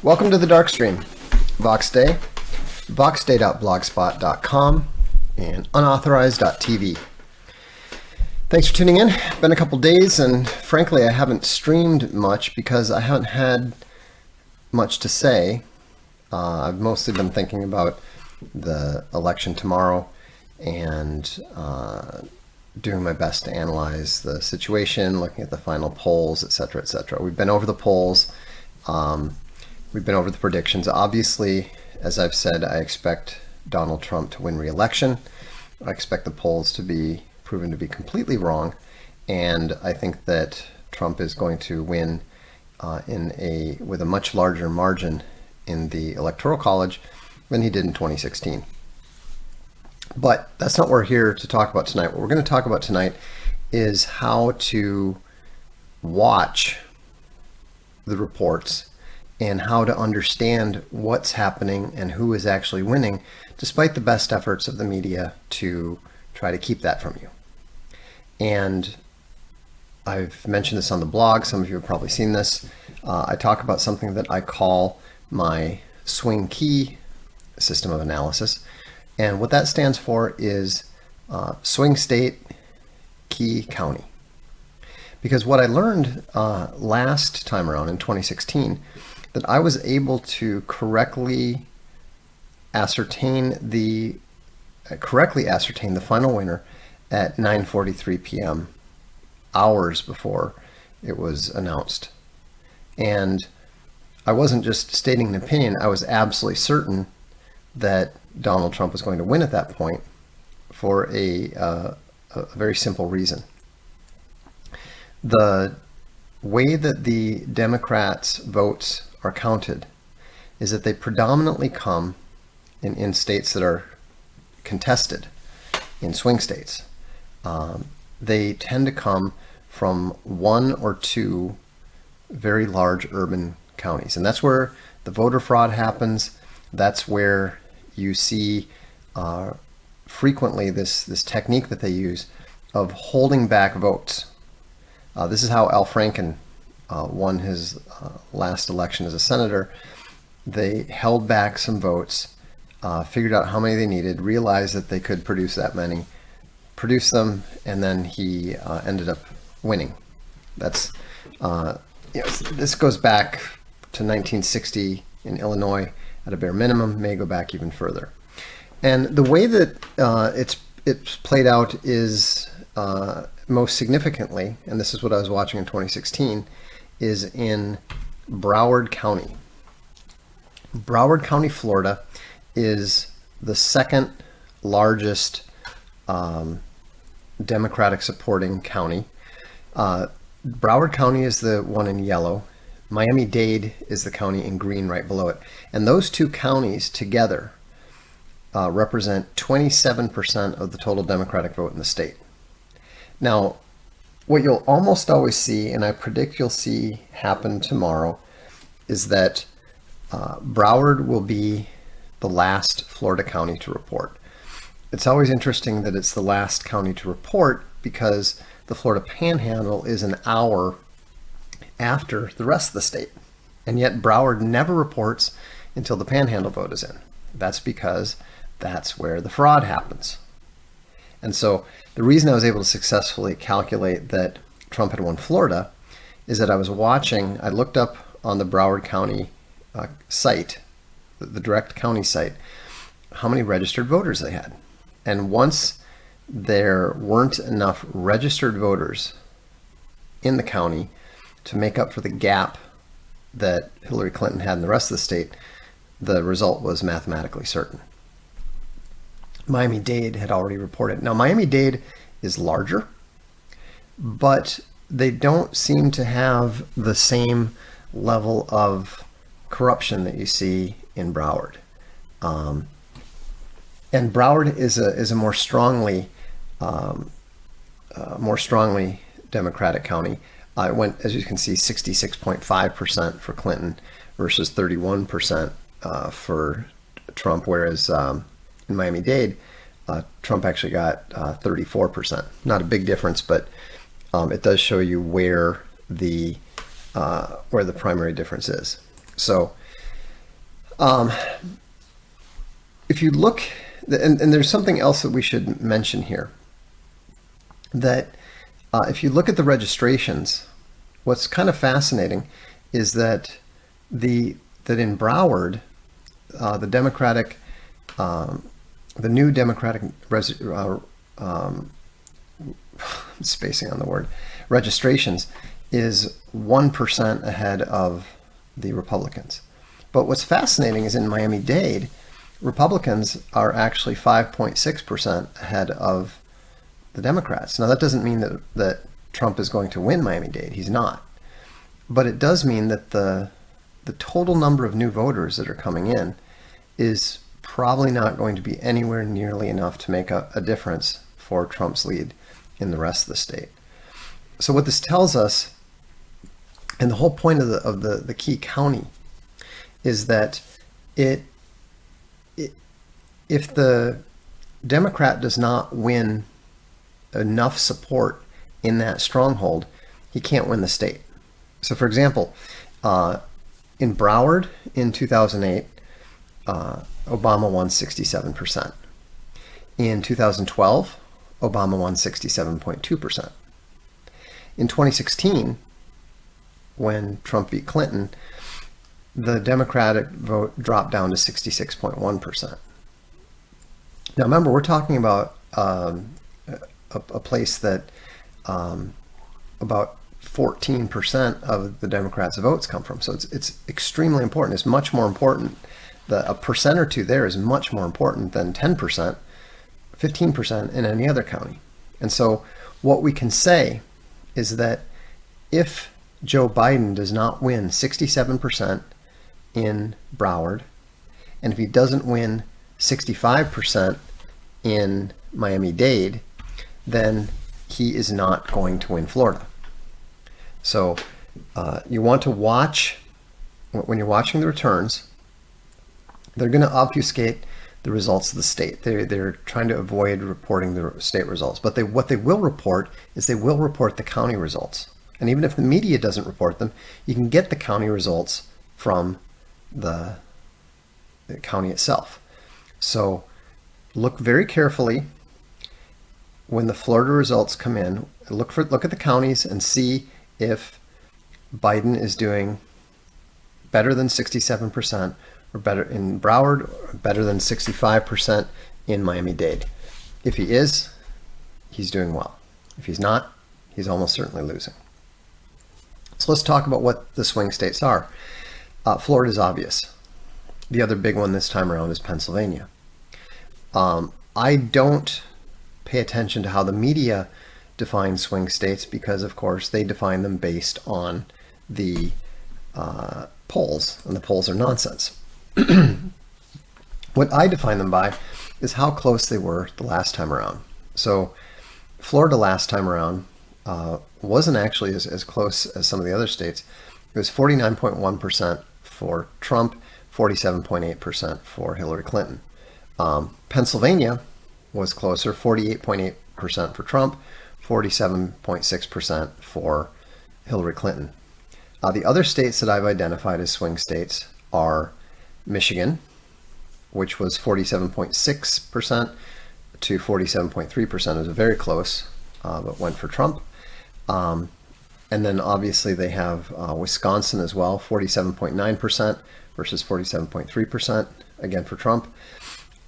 Welcome to the Darkstream, Voxday, voxday.blogspot.com, and unauthorized.tv. Thanks for tuning in. Been a couple days, and frankly, I haven't streamed much because I haven't had much to say. I've mostly been thinking about the election tomorrow and doing my best to analyze the situation, looking at the final polls, etc., etc. We've been over the polls. We've been over the predictions. Obviously, as I've said, I expect Donald Trump to win re-election. I expect the polls to be proven to be completely wrong, and I think that Trump is going to win with a much larger margin in the Electoral College than he did in 2016. But that's not what we're here to talk about tonight. What we're going to talk about tonight is how to watch the reports and how to understand what's happening and who is actually winning, despite the best efforts of the media to try to keep that from you. And I've mentioned this on the blog. Some of you have probably seen this. I talk about something that I call my swing key system of analysis. And what that stands for is swing state, key county. Because what I learned last time around in 2016, that I was able to correctly ascertain the final winner at 9:43 p.m., hours before it was announced. And I wasn't just stating an opinion, I was absolutely certain that Donald Trump was going to win at that point for a very simple reason. The way that the Democrats' votes are counted is that they predominantly come in states that are contested, in swing states. They tend to come from one or two very large urban counties, and that's where the voter fraud happens. That's where you see frequently this technique that they use of holding back votes. This is how Al Franken won his last election as a senator. They held back some votes, figured out how many they needed, realized that they could produce that many, produced them, and then he ended up winning. That's this goes back to 1960 in Illinois at a bare minimum, may go back even further. And the way that it's played out is most significantly, and this is what I was watching in 2016, is in Broward County. Broward County, Florida is the second largest Democratic supporting county. Broward County is the one in yellow. Miami-Dade is the county in green right below it. And those two counties together represent 27% of the total Democratic vote in the state. Now, what you'll almost always see, and I predict you'll see happen tomorrow, is that Broward will be the last Florida county to report. It's always interesting that it's the last county to report because the Florida Panhandle is an hour after the rest of the state. And yet Broward never reports until the Panhandle vote is in. That's because that's where the fraud happens. And so the reason I was able to successfully calculate that Trump had won Florida is that I looked up on the Broward County site, the direct county site, how many registered voters they had. And once there weren't enough registered voters in the county to make up for the gap that Hillary Clinton had in the rest of the state, the result was mathematically certain. Miami-Dade had already reported. Now, Miami-Dade is larger, but they don't seem to have the same level of corruption that you see in Broward. And Broward is a more strongly Democratic county. It went, as you can see, 66.5% for Clinton versus 31% for Trump, whereas in Miami-Dade, Trump actually got 34%. Not a big difference, but it does show you where the primary difference is. So if you look, and there's something else that we should mention here, that if you look at the registrations, what's kind of fascinating is that in Broward, the Democratic, the new Democratic spacing on the word, registrations is 1% ahead of the Republicans. But what's fascinating is in Miami-Dade, Republicans are actually 5.6% ahead of the Democrats. Now that doesn't mean that Trump is going to win Miami-Dade. He's not. But it does mean that the total number of new voters that are coming in is probably not going to be anywhere nearly enough to make a difference for Trump's lead in the rest of the state. So what this tells us, and the whole point of the key county, is that if the Democrat does not win enough support in that stronghold, he can't win the state. So for example, in Broward in 2008, Obama won 67%. In 2012, Obama won 67.2%. In 2016, when Trump beat Clinton, the Democratic vote dropped down to 66.1%. Now remember, we're talking about a place that about 14% of the Democrats' votes come from. So it's extremely important. It's much more important. A percent or two there is much more important than 10%, 15% in any other county. And so what we can say is that if Joe Biden does not win 67% in Broward, and if he doesn't win 65% in Miami-Dade, then he is not going to win Florida. So you want to watch, when you're watching the returns, they're going to obfuscate the results of the state. They're trying to avoid reporting the state results. But what they will report is they will report the county results. And even if the media doesn't report them, you can get the county results from the county itself. So look very carefully when the Florida results come in. Look at the counties and see if Biden is doing better than 67%, or better in Broward, or better than 65% in Miami-Dade. If he is, he's doing well. If he's not, he's almost certainly losing. So let's talk about what the swing states are. Florida is obvious. The other big one this time around is Pennsylvania. I don't pay attention to how the media define swing states because, of course, they define them based on the polls, and the polls are nonsense. What I define them by is how close they were the last time around. So Florida last time around wasn't actually as close as some of the other states. It was 49.1% for Trump, 47.8% for Hillary Clinton. Pennsylvania was closer, 48.8% for Trump, 47.6% for Hillary Clinton. The other states that I've identified as swing states are Michigan, which was 47.6% to 47.3%. It was very close, but went for Trump. And then obviously they have Wisconsin as well, 47.9% versus 47.3%, again for Trump.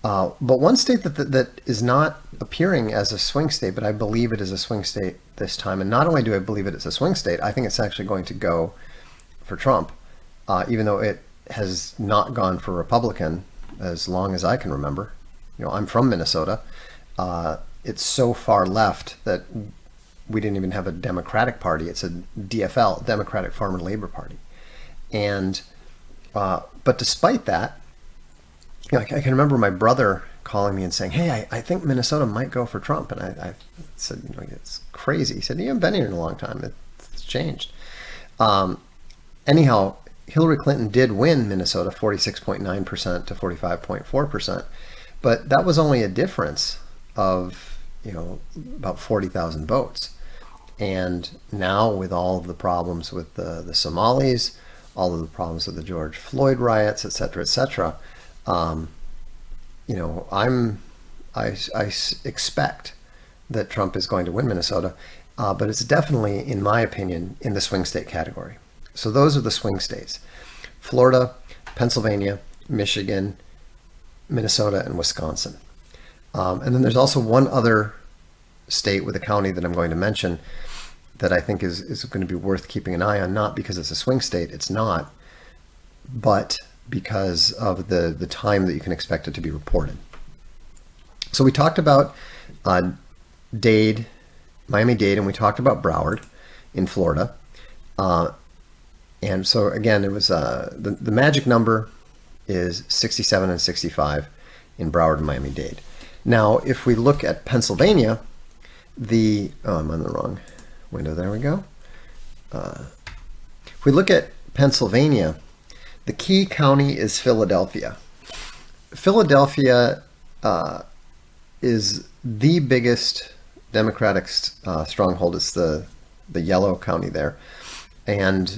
But one state that is not appearing as a swing state, but I believe it is a swing state this time. And not only do I believe it is a swing state, I think it's actually going to go for Trump, even though it has not gone for Republican as long as I can remember. You know, I'm from Minnesota. It's so far left that we didn't even have a Democratic Party. It's a DFL, Democratic Farmer Labor Party. And but despite that, I can remember my brother calling me and saying, "Hey, I think Minnesota might go for Trump," and I said, "It's crazy." He said, "You haven't been here in a long time. It's changed." Anyhow, Hillary Clinton did win Minnesota 46.9% to 45.4%, but that was only a difference of about 40,000 votes. And now with all of the problems with the Somalis, all of the problems with the George Floyd riots, et cetera, I expect that Trump is going to win Minnesota, but it's definitely, in my opinion, in the swing state category. So those are the swing states: Florida, Pennsylvania, Michigan, Minnesota, and Wisconsin. And then there's also one other state with a county that I'm going to mention that I think is going to be worth keeping an eye on, not because it's a swing state, it's not, but because of the time that you can expect it to be reported. So we talked about Dade, Miami-Dade, and we talked about Broward in Florida. And so again, it was the magic number is 67 and 65 in Broward and Miami-Dade. Now, if we look at Pennsylvania, I'm on the wrong window. There we go. If we look at Pennsylvania, the key county is Philadelphia. Philadelphia is the biggest Democratic stronghold. It's the yellow county there. And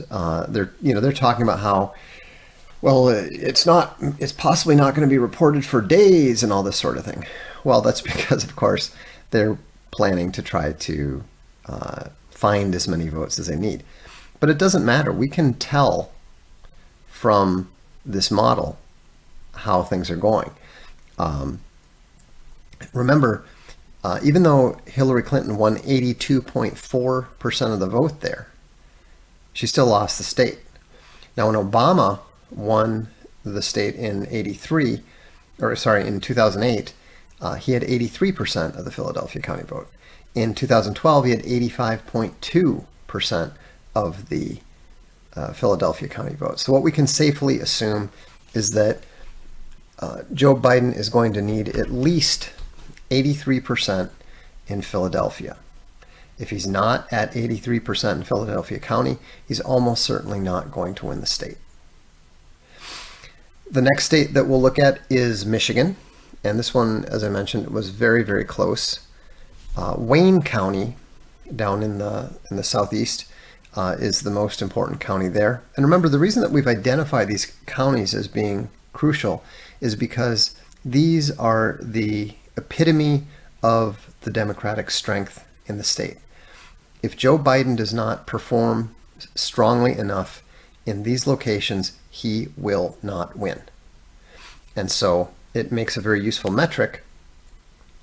they're talking about how, well, it's possibly not going to be reported for days and all this sort of thing. Well, that's because, of course, they're planning to try to find as many votes as they need. But it doesn't matter. We can tell from this model how things are going. Remember, even though Hillary Clinton won 82.4% of the vote there, she still lost the state. Now, when Obama won the state in 2008, he had 83% of the Philadelphia county vote. In 2012, he had 85.2% of the Philadelphia county vote. So what we can safely assume is that Joe Biden is going to need at least 83% in Philadelphia. If he's not at 83% in Philadelphia County, he's almost certainly not going to win the state. The next state that we'll look at is Michigan. And this one, as I mentioned, was very, very close. Wayne County, down in the southeast, is the most important county there. And remember, the reason that we've identified these counties as being crucial is because these are the epitome of the Democratic strength in the state. If Joe Biden does not perform strongly enough in these locations, he will not win. And so it makes a very useful metric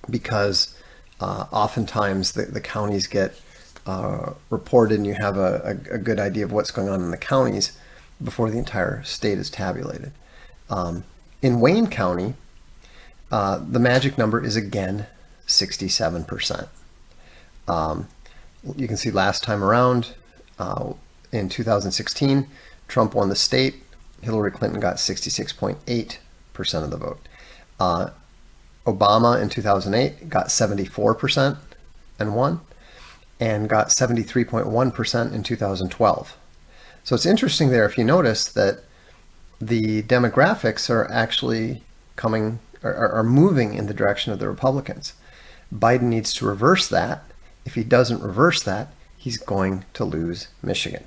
because oftentimes the counties get reported and you have a good idea of what's going on in the counties before the entire state is tabulated. In Wayne County, the magic number is again 67%. You can see last time around, in 2016, Trump won the state. Hillary Clinton got 66.8% of the vote. Obama in 2008 got 74% and won, and got 73.1% in 2012. So it's interesting there, if you notice, that the demographics are actually are moving in the direction of the Republicans. Biden needs to reverse that. If he doesn't reverse that, he's going to lose Michigan.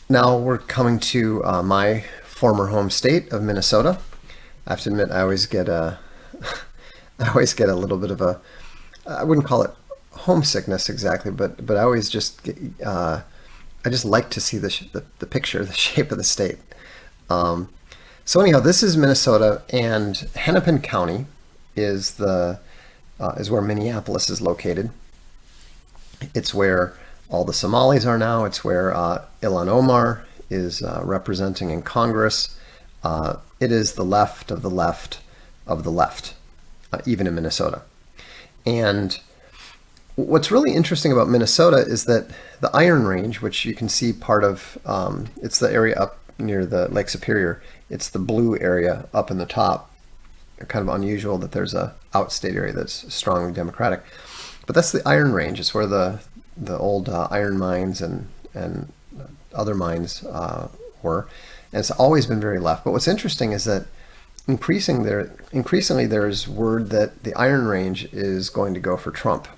Now we're coming to my former home state of Minnesota. I have to admit, I always get a little bit of a, I wouldn't call it homesickness exactly, but I always just I just like to see the picture, the shape of the state. So anyhow, this is Minnesota, and Hennepin County is where Minneapolis is located. It's where all the Somalis are now. It's where Ilhan Omar is representing in Congress. It is the left of the left of the left, even in Minnesota. And what's really interesting about Minnesota is that the Iron Range, which you can see part of, it's the area up near the Lake Superior. It's the blue area up in the top. Kind of unusual that there's a outstate area that's strongly Democratic. But that's the Iron Range. It's where the old iron mines and other mines were. And it's always been very left. But what's interesting is that increasingly there's word that the Iron Range is going to go for Trump.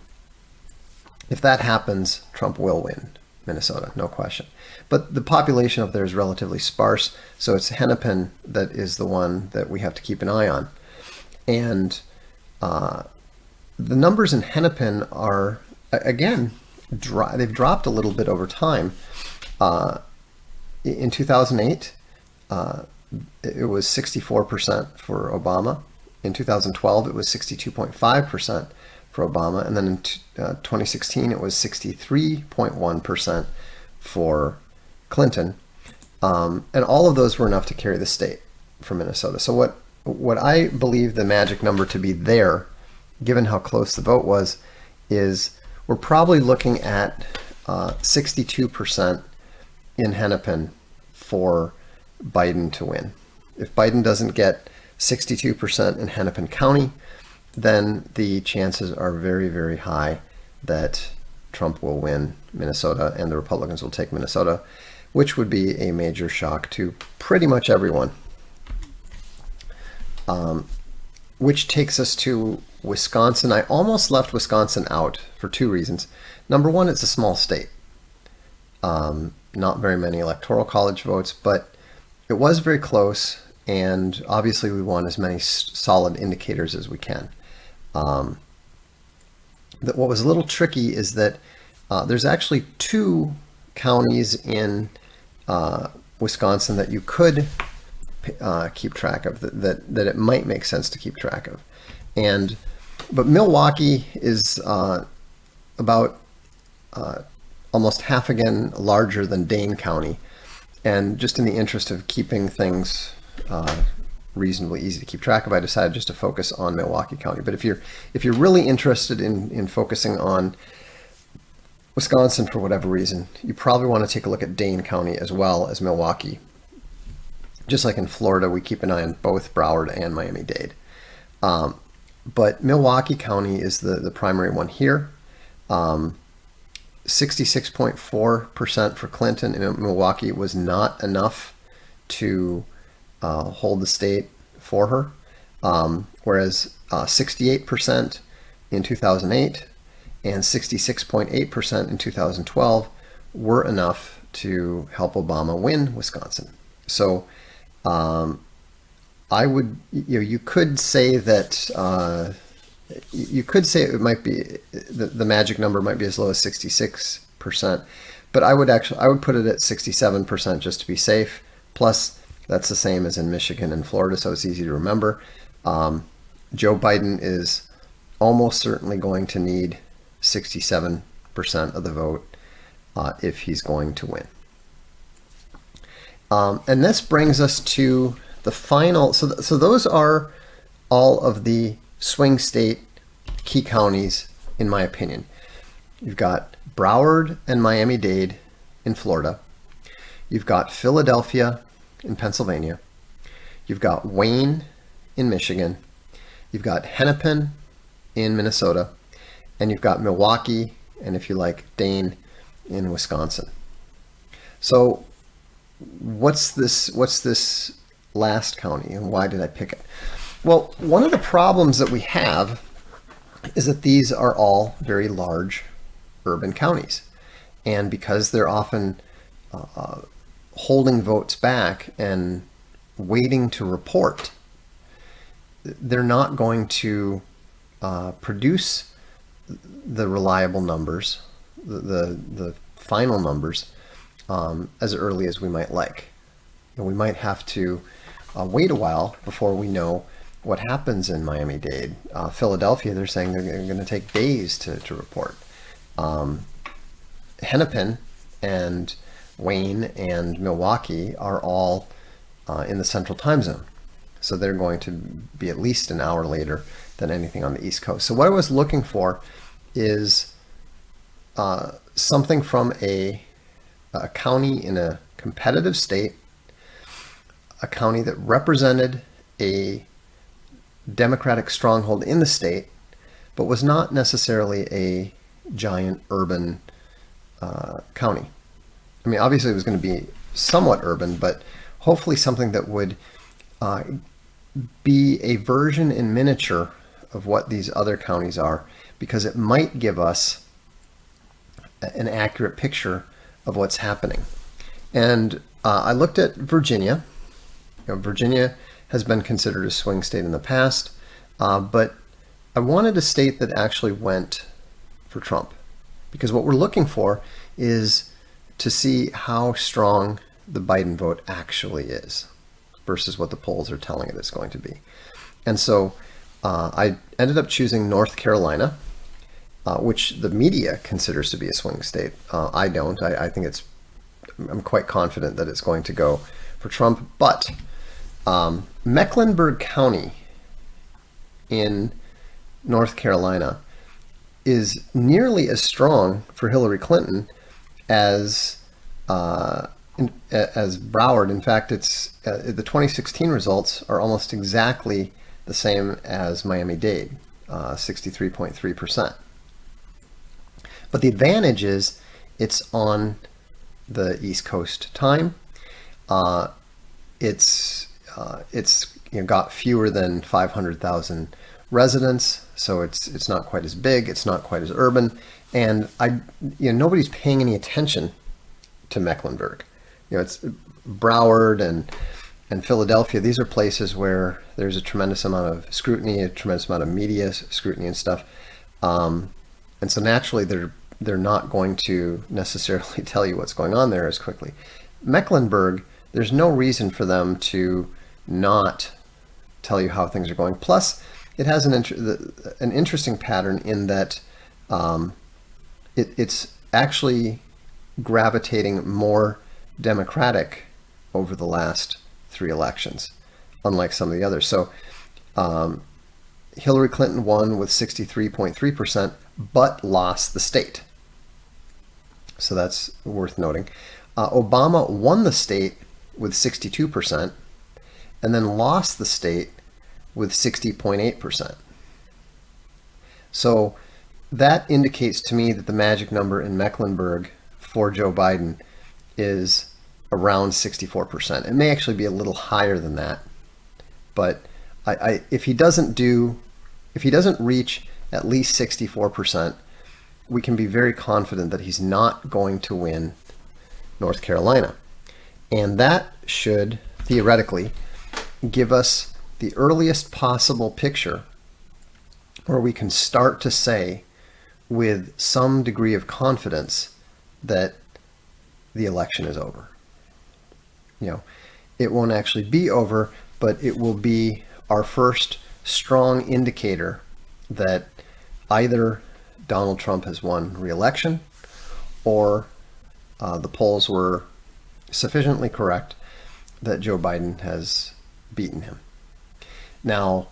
If that happens, Trump will win Minnesota, no question. But the population up there is relatively sparse, so it's Hennepin that is the one that we have to keep an eye on. And the numbers in Hennepin are, again, they've dropped a little bit over time. In 2008, it was 64% for Obama. In 2012, it was 62.5% for Obama. And then in 2016, it was 63.1% for Clinton. And all of those were enough to carry the state for Minnesota. So what I believe the magic number to be there, given how close the vote was, is we're probably looking at 62% in Hennepin for Biden to win. If Biden doesn't get 62% in Hennepin County, then the chances are very, very high that Trump will win Minnesota and the Republicans will take Minnesota, which would be a major shock to pretty much everyone. Which takes us to Wisconsin. I almost left Wisconsin out for two reasons. Number one, it's a small state. Not very many electoral college votes, but it was very close, and obviously we want as many solid indicators as we can. What was a little tricky is that there's actually two counties in Wisconsin that you could keep track of, that it might make sense to keep track of. But Milwaukee is about almost half again larger than Dane County. And just in the interest of keeping things reasonably easy to keep track of, I decided just to focus on Milwaukee County. But if you're really interested in focusing on Wisconsin for whatever reason, you probably want to take a look at Dane County as well as Milwaukee. Just like in Florida, we keep an eye on both Broward and Miami-Dade. But Milwaukee County is the primary one here. 66.4% for Clinton in Milwaukee was not enough to hold the state for her, whereas 68% in 2008 and 66.8% in 2012 were enough to help Obama win Wisconsin. So I would, you could say that it might be the magic number might be as low as 66%, but I would put it at 67% just to be safe. Plus, that's the same as in Michigan and Florida, so it's easy to remember. Joe Biden is almost certainly going to need 67% of the vote if he's going to win. And this brings us to the final. So those are all of the swing state key counties, in my opinion. You've got Broward and Miami-Dade in Florida. You've got Philadelphia in Pennsylvania. You've got Wayne in Michigan. You've got Hennepin in Minnesota. And you've got Milwaukee, and if you like, Dane in Wisconsin. So what's this last county, and why did I pick it? Well, one of the problems that we have is that these are all very large urban counties. And because they're often holding votes back and waiting to report, they're not going to produce the reliable numbers, the final numbers, as early as we might like. And we might have to wait a while before we know what happens in Miami-Dade. Philadelphia, they're saying they're going to take days to report. Hennepin and Wayne and Milwaukee are all in the central time zone. So they're going to be at least an hour later than anything on the East Coast. So what I was looking for is something from a county in a competitive state a county that represented a Democratic stronghold in the state, but was not necessarily a giant urban county. I mean, obviously it was going to be somewhat urban, but hopefully something that would be a version in miniature of what these other counties are, because it might give us an accurate picture of what's happening. And I looked at Virginia. Virginia has been considered a swing state in the past, but I wanted a state that actually went for Trump, because what we're looking for is to see how strong the Biden vote actually is versus what the polls are telling it it's going to be. And so I ended up choosing North Carolina, which the media considers to be a swing state. I don't. I think I'm quite confident that it's going to go for Trump. But Mecklenburg County in North Carolina is nearly as strong for Hillary Clinton as Broward. In fact, it's the 2016 results are almost exactly the same as Miami-Dade, 63.3%. But the advantage is it's on the East Coast time. It's got fewer than 500,000 residents, so it's not quite as big. It's not quite as urban, and nobody's paying any attention to Mecklenburg. It's Broward and Philadelphia. These are places where there's a tremendous amount of scrutiny, a tremendous amount of media scrutiny and stuff. And so naturally, they're not going to necessarily tell you what's going on there as quickly. Mecklenburg, there's no reason for them to not tell you how things are going. Plus, it has an interesting pattern in that it's actually gravitating more Democratic over the last 3 elections, unlike some of the others. So Hillary Clinton won with 63.3%, but lost the state. So that's worth noting. Obama won the state with 62%, and then lost the state with 60.8%. So that indicates to me that the magic number in Mecklenburg for Joe Biden is around 64%. It may actually be a little higher than that, but if he doesn't reach at least 64%, we can be very confident that he's not going to win North Carolina. And that should theoretically give us the earliest possible picture where we can start to say with some degree of confidence that the election is over. It won't actually be over, but it will be our first strong indicator that either Donald Trump has won re-election or the polls were sufficiently correct that Joe Biden has beaten him. Now,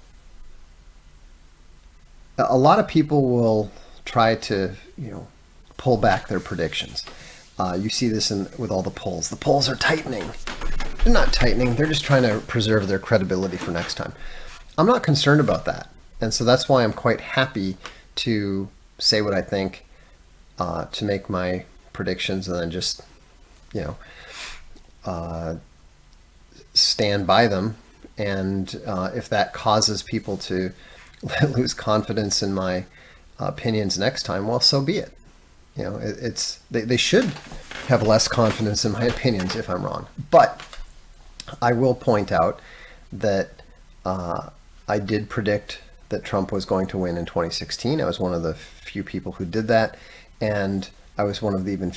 a lot of people will try to, pull back their predictions. You see this with all the polls. The polls are tightening. They're not tightening. They're just trying to preserve their credibility for next time. I'm not concerned about that. And so that's why I'm quite happy to say what I think, to make my predictions, and then just, stand by them. And if that causes people to lose confidence in my opinions next time, well, so be it. They should have less confidence in my opinions if I'm wrong. But I will point out that I did predict that Trump was going to win in 2016. I was one of the few people who did that. And I was one of the even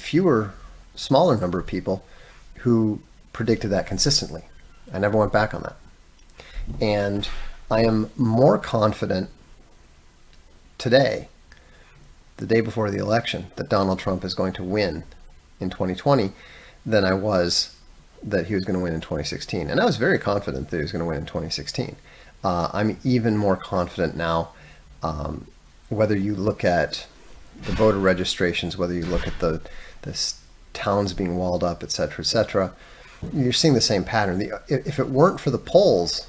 smaller number of people who predicted that consistently. I never went back on that. And I am more confident today, the day before the election, that Donald Trump is going to win in 2020 than I was that he was going to win in 2016. And I was very confident that he was going to win in 2016. I'm even more confident now, whether you look at the voter registrations, whether you look at the towns being walled up, et cetera, you're seeing the same pattern. If it weren't for the polls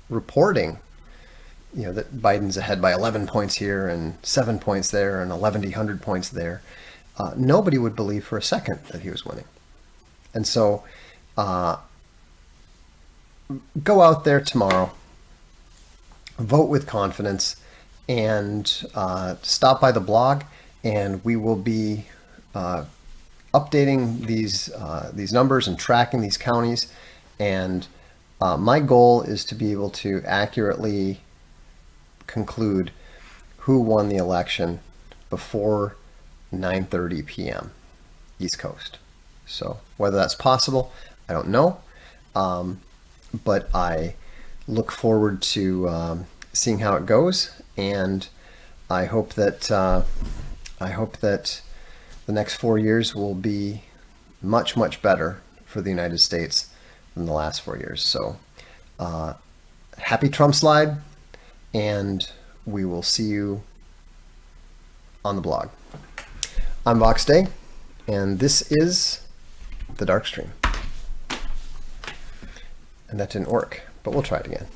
reporting, that Biden's ahead by 11 points here and 7 points there and 1,100 points there, nobody would believe for a second that he was winning. And so go out there tomorrow, vote with confidence, and stop by the blog, and we will be updating these numbers and tracking these counties. And my goal is to be able to accurately conclude who won the election before 9:30 p.m. East Coast. So whether that's possible, I don't know, but I look forward to seeing how it goes, and I hope that the next 4 years will be much, much better for the United States than the last 4 years. So happy Trump slide, and we will see you on the blog. I'm Voxday, and this is the Darkstream. And that didn't work, but we'll try it again.